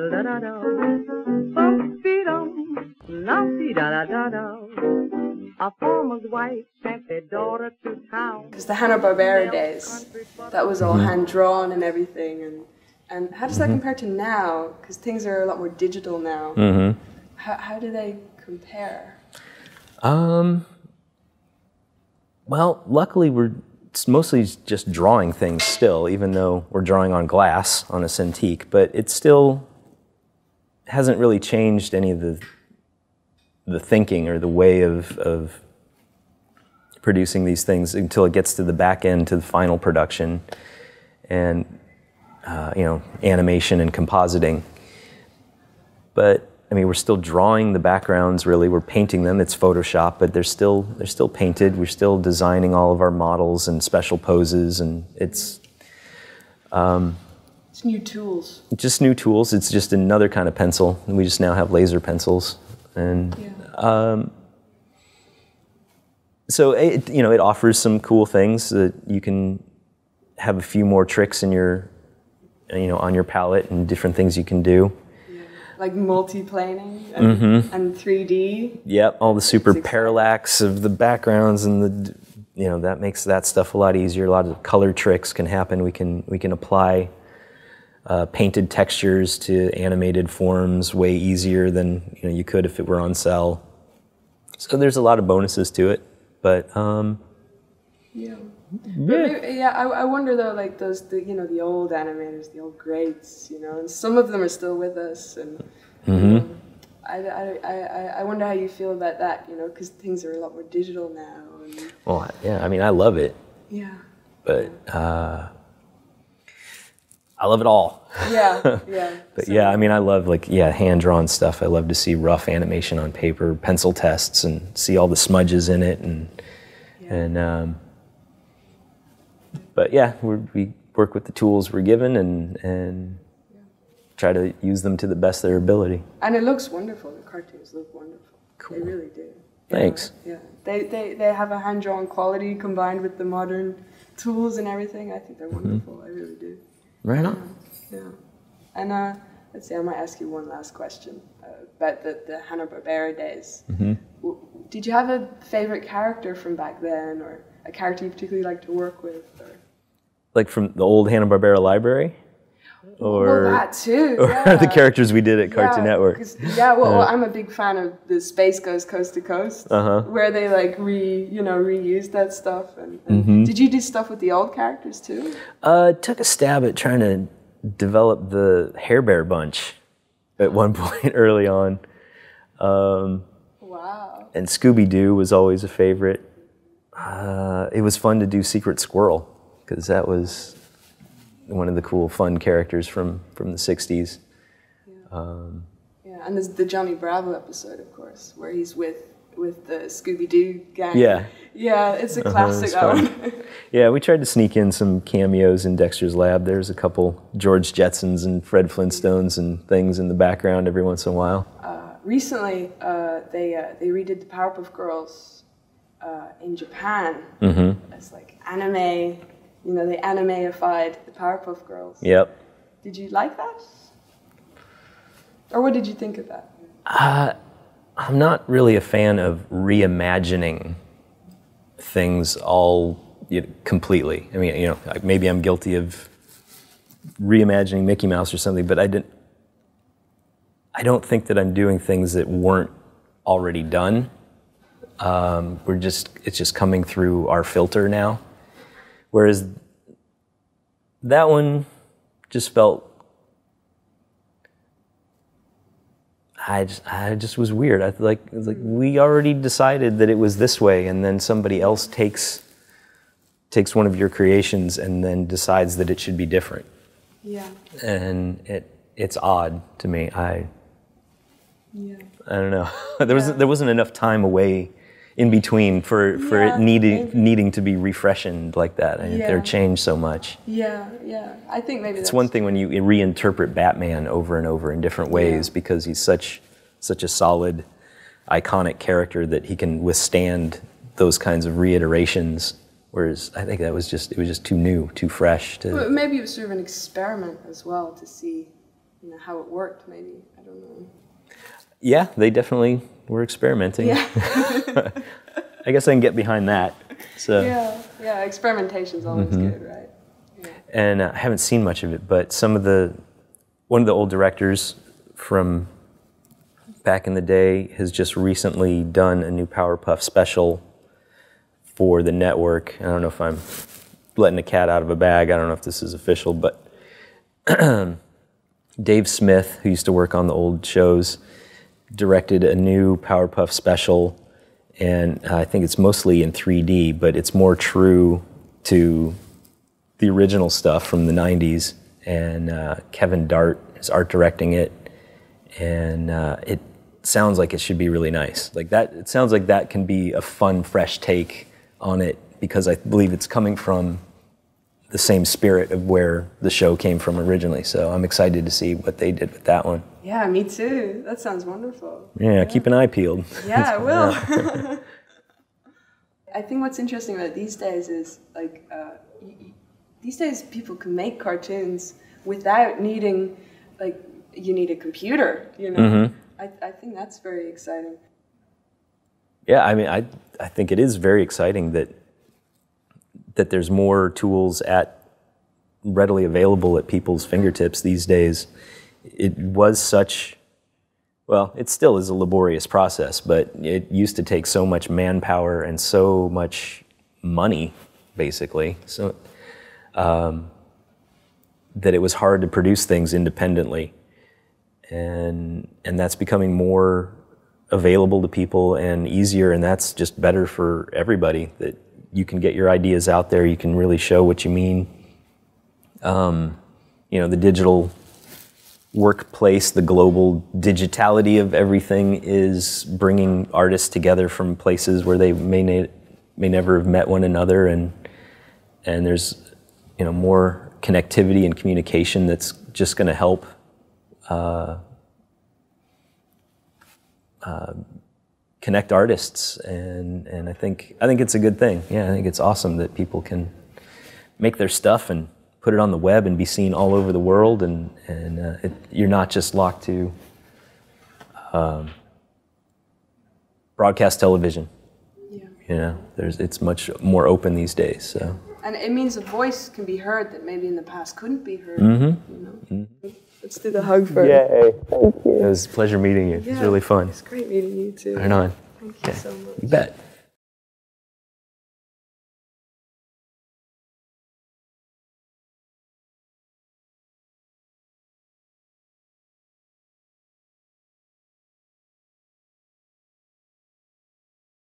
A farmer's wife sent their daughter to town. Because the Hanna-Barbera days, that was all hand-drawn and everything. And how does that compare to now? Because things are a lot more digital now. How do they compare? Well, luckily it's mostly just drawing things still, even though we're drawing on glass on a Cintiq, but it still hasn't really changed any of the thinking or the way of producing these things until it gets to the back end, to the final production, and you know, animation and compositing. But I mean, we're still drawing the backgrounds. Really, we're painting them. It's Photoshop, but they're still painted. We're still designing all of our models and special poses, and it's new tools. Just new tools. It's just another kind of pencil, and we just now have laser pencils, and so it, you know, it offers some cool things that you can have a few more tricks in your, you know, on your palette and different things you can do. Like multi-planing and 3D. Yep, all the super parallax of the backgrounds and the, you know, that makes that stuff a lot easier. A lot of color tricks can happen. We can apply painted textures to animated forms way easier than, you know, you could if it were on cell. So there's a lot of bonuses to it, but I wonder though, like you know, the old animators, the old greats, you know, and some of them are still with us, and I wonder how you feel about that, you know, because things are a lot more digital now. And, well, yeah, I mean, I love it. Yeah. But I love it all. Yeah. But so, yeah, I mean, I love hand-drawn stuff. I love to see rough animation on paper, pencil tests, and see all the smudges in it, and but yeah, we work with the tools we're given and try to use them to the best of their ability. And it looks wonderful. The cartoons look wonderful. Cool. They really do. Thanks. Yeah. They have a hand-drawn quality combined with the modern tools and everything. I think they're wonderful. I really do. Right on. Yeah. And let's see, I might ask you one last question about the Hanna-Barbera days. Did you have a favorite character from back then, or a character you particularly like to work with? Or? Like from the old Hanna-Barbera library? Or, well, that too. Or the characters we did at Cartoon Network? Well, I'm a big fan of the Space Goes Coast to Coast, where they like reused that stuff. And did you do stuff with the old characters too? Took a stab at trying to develop the Hair Bear bunch at one point early on. Wow. And Scooby-Doo was always a favorite. It was fun to do Secret Squirrel, because that was one of the cool, fun characters from the 60s. And there's the Johnny Bravo episode, of course, where he's with the Scooby-Doo gang. Yeah, it's a classic. Yeah, we tried to sneak in some cameos in Dexter's lab. There's a couple George Jetsons and Fred Flintstones and things in the background every once in a while. Recently, they redid the Powerpuff Girls in Japan. It's like anime. You know, they animeified the Powerpuff Girls. Yep. Did you like that? Or what did you think of that? I'm not really a fan of reimagining things all completely. I mean, you know, maybe I'm guilty of reimagining Mickey Mouse or something, but I don't think that I'm doing things that weren't already done. It's just coming through our filter now. Whereas that one just felt, I just was weird. It was like we already decided that it was this way, and then somebody else takes one of your creations and then decides that it should be different. Yeah. And it's odd to me. I don't know. There wasn't enough time away in between for it needing to be refreshened like that. I mean, they're changed so much. Yeah. I think maybe it's one thing when you reinterpret Batman over and over in different ways because he's such a solid, iconic character that he can withstand those kinds of reiterations. Whereas I think it was just too new, too fresh. Well, maybe it was sort of an experiment as well to see how it worked, maybe. I don't know. Yeah, they definitely were experimenting. Yeah. I guess I can get behind that. So. Yeah, experimentation's always good, right? Yeah. And I haven't seen much of it, but one of the old directors from back in the day has just recently done a new Powerpuff special for the network. I don't know if I'm letting a cat out of a bag. I don't know if this is official, but Dave Smith, who used to work on the old shows, directed a new Powerpuff special, and I think it's mostly in 3D, but it's more true to the original stuff from the 90s, and Kevin Dart is art directing it, and it sounds like it should be really nice. Like that, it sounds like that can be a fun, fresh take on it, because I believe it's coming from the same spirit of where the show came from originally. So I'm excited to see what they did with that one. Yeah, me too. That sounds wonderful. Yeah, keep an eye peeled. Yeah, I will. I think what's interesting about these days is, like, these days people can make cartoons without needing, like, you need a computer, you know? I think that's very exciting. Yeah, I mean, I think it is very exciting that there's more tools readily available at people's fingertips these days. It was such, well, it still is a laborious process, but it used to take so much manpower and so much money, basically, so that it was hard to produce things independently. And that's becoming more available to people and easier, and that's just better for everybody, that you can get your ideas out there, you can really show what you mean. You know, the digital workplace, the global digitality of everything is bringing artists together from places where they may never have met one another, and there's, you know, more connectivity and communication that's just going to help connect artists, and I think it's a good thing. Yeah, I think it's awesome that people can make their stuff and put it on the web and be seen all over the world, and you're not just locked to broadcast television. Yeah. You know, it's much more open these days. So. And it means a voice can be heard that maybe in the past couldn't be heard. You know? Let's do the hug first. Yay! Thank you. It was a pleasure meeting you. Yeah, it was really fun. It's great meeting you too. Right on. Thank you so much. You bet.